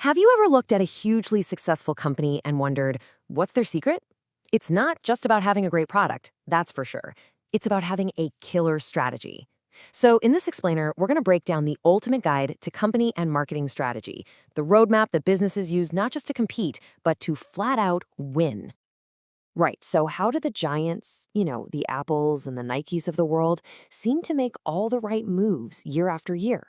Have you ever looked at a hugely successful company and wondered, what's their secret? It's not just about having a great product, that's for sure. It's about having a killer strategy. So in this explainer, we're going to break down the ultimate guide to company and marketing strategy, the roadmap that businesses use not just to compete, but to flat out win. Right, so how do the giants, the Apples and the Nikes of the world, seem to make all the right moves year after year?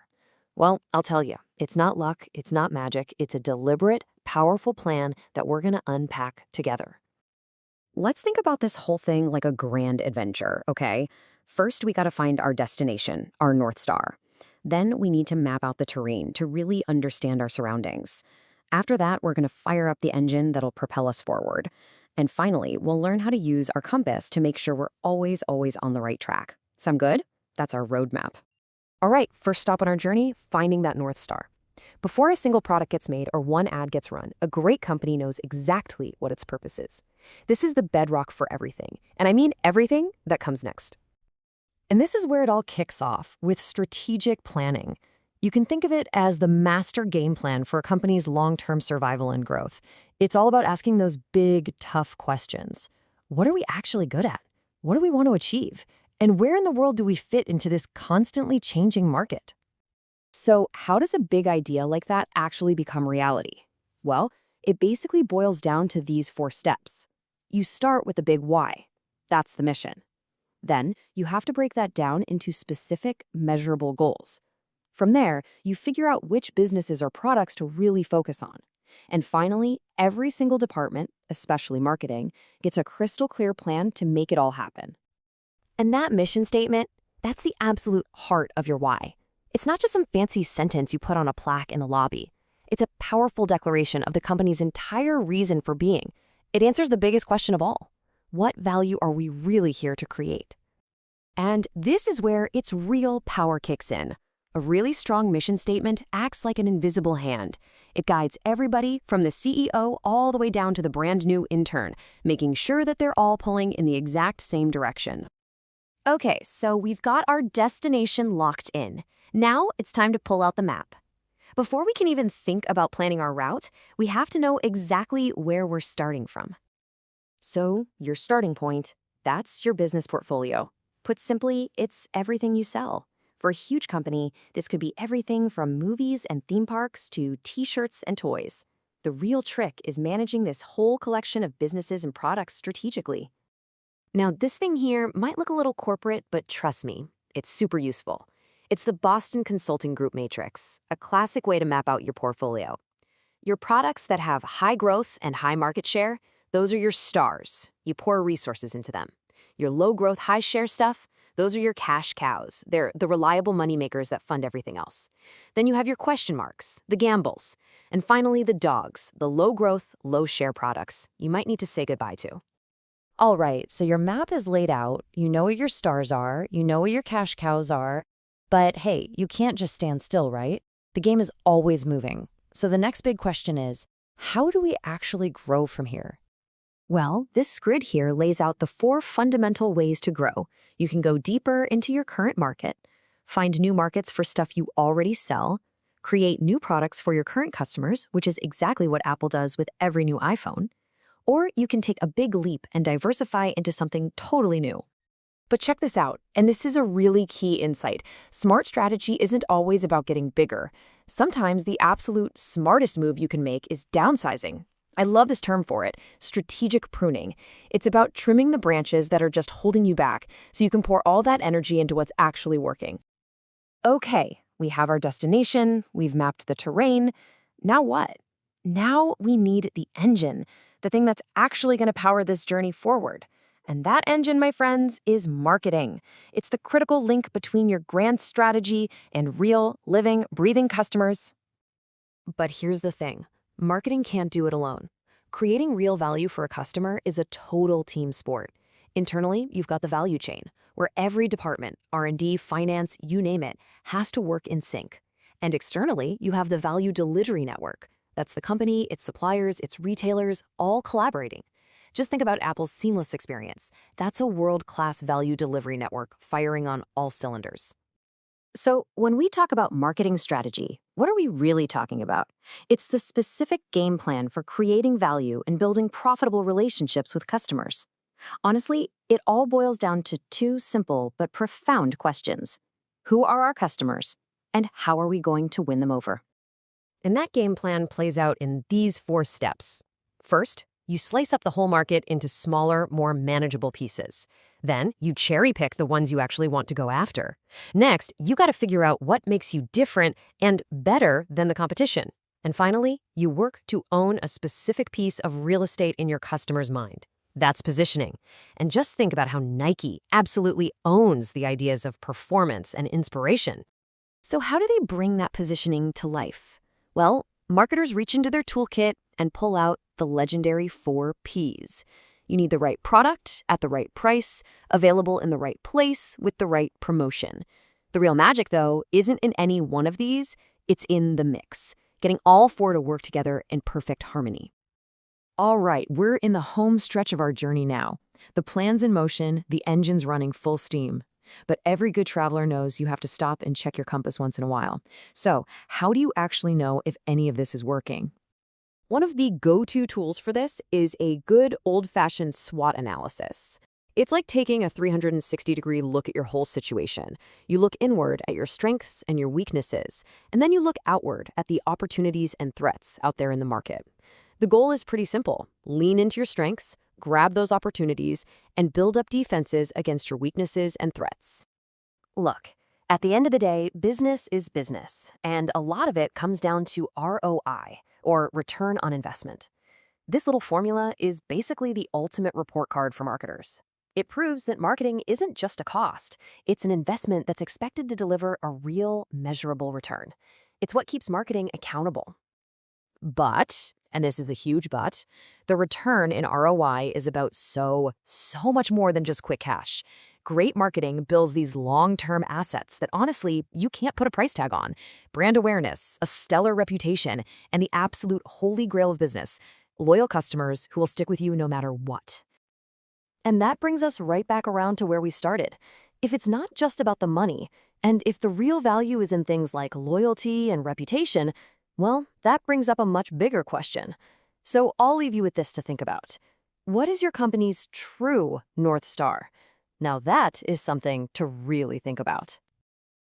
Well, I'll tell you, it's not luck, it's not magic, it's a deliberate, powerful plan that we're going to unpack together. Let's think about this whole thing like a grand adventure, okay? First, we got to find our destination, our North Star. Then we need to map out the terrain to really understand our surroundings. After that, we're going to fire up the engine that'll propel us forward. And finally, we'll learn how to use our compass to make sure we're always on the right track. Sound good? That's our roadmap. All right, first stop on our journey, finding that North Star. Before a single product gets made or one ad gets run, a great company knows exactly what its purpose is. This is the bedrock for everything, and I mean everything that comes next. And this is where it all kicks off, with strategic planning. You can think of it as the master game plan for a company's long-term survival and growth. It's all about asking those big, tough questions. What are we actually good at? What do we want to achieve? And where in the world do we fit into this constantly changing market? So how does a big idea like that actually become reality? Well, it basically boils down to these 4 steps. You start with the big why. That's the mission. Then you have to break that down into specific, measurable goals. From there, you figure out which businesses or products to really focus on. And finally, every single department, especially marketing, gets a crystal clear plan to make it all happen. And that mission statement, that's the absolute heart of your why. It's not just some fancy sentence you put on a plaque in the lobby. It's a powerful declaration of the company's entire reason for being. It answers the biggest question of all. What value are we really here to create? And this is where its real power kicks in. A really strong mission statement acts like an invisible hand. It guides everybody from the CEO all the way down to the brand new intern, making sure that they're all pulling in the exact same direction. Okay, so we've got our destination locked in. Now it's time to pull out the map. Before we can even think about planning our route, we have to know exactly where we're starting from. So, your starting point, that's your business portfolio. Put simply, it's everything you sell. For a huge company, this could be everything from movies and theme parks to t-shirts and toys. The real trick is managing this whole collection of businesses and products strategically. Now, this thing here might look a little corporate, but trust me, it's super useful. It's the Boston Consulting Group Matrix, a classic way to map out your portfolio. Your products that have high growth and high market share, those are your stars. You pour resources into them. Your low growth, high share stuff, those are your cash cows. They're the reliable moneymakers that fund everything else. Then you have your question marks, the gambles. And finally, the dogs, the low growth, low share products you might need to say goodbye to. All right, so your map is laid out. You know what your stars are. You know what your cash cows are. But hey, you can't just stand still, right? The game is always moving. So the next big question is, how do we actually grow from here? Well, this grid here lays out the 4 fundamental ways to grow. You can go deeper into your current market, find new markets for stuff you already sell, create new products for your current customers, which is exactly what Apple does with every new iPhone, or you can take a big leap and diversify into something totally new. But check this out, and this is a really key insight. Smart strategy isn't always about getting bigger. Sometimes the absolute smartest move you can make is downsizing. I love this term for it, strategic pruning. It's about trimming the branches that are just holding you back so you can pour all that energy into what's actually working. Okay, we have our destination, we've mapped the terrain. Now what? Now we need the engine, the thing that's actually going to power this journey forward. And that engine, my friends, is marketing. It's the critical link between your grand strategy and real, living, breathing customers. But here's the thing. Marketing can't do it alone. Creating real value for a customer is a total team sport. Internally, you've got the value chain, where every department, R&D, finance, you name it, has to work in sync. And externally, you have the value delivery network. That's the company, its suppliers, its retailers, all collaborating. Just think about Apple's seamless experience. That's a world-class value delivery network firing on all cylinders. So, when we talk about marketing strategy, what are we really talking about? It's the specific game plan for creating value and building profitable relationships with customers. Honestly, it all boils down to two simple but profound questions. Who are our customers? And how are we going to win them over? And that game plan plays out in these 4 steps. First, you slice up the whole market into smaller, more manageable pieces. Then, you cherry pick the ones you actually want to go after. Next, you got to figure out what makes you different and better than the competition. And finally, you work to own a specific piece of real estate in your customer's mind. That's positioning. And just think about how Nike absolutely owns the ideas of performance and inspiration. So how do they bring that positioning to life? Well, marketers reach into their toolkit and pull out the legendary 4 Ps. You need the right product at the right price, available in the right place with the right promotion. The real magic, though, isn't in any one of these, it's in the mix, getting all 4 to work together in perfect harmony. All right, we're in the home stretch of our journey now. The plan's in motion, the engine's running full steam. But every good traveler knows you have to stop and check your compass once in a while. So, how do you actually know if any of this is working? One of the go-to tools for this is a good old-fashioned SWOT analysis. It's like taking a 360-degree look at your whole situation. You look inward at your strengths and your weaknesses, and then you look outward at the opportunities and threats out there in the market. The goal is pretty simple. Lean into your strengths, grab those opportunities, and build up defenses against your weaknesses and threats. Look, at the end of the day, business is business, and a lot of it comes down to ROI, or return on investment. This little formula is basically the ultimate report card for marketers. It proves that marketing isn't just a cost, it's an investment that's expected to deliver a real, measurable return. It's what keeps marketing accountable. But, and this is a huge but, the return in ROI is about so much more than just quick cash. Great marketing builds these long-term assets that honestly, you can't put a price tag on. Brand awareness, a stellar reputation, and the absolute holy grail of business, loyal customers who will stick with you no matter what. And that brings us right back around to where we started. If it's not just about the money, and if the real value is in things like loyalty and reputation, well, that brings up a much bigger question. So I'll leave you with this to think about. What is your company's true North Star? Now that is something to really think about.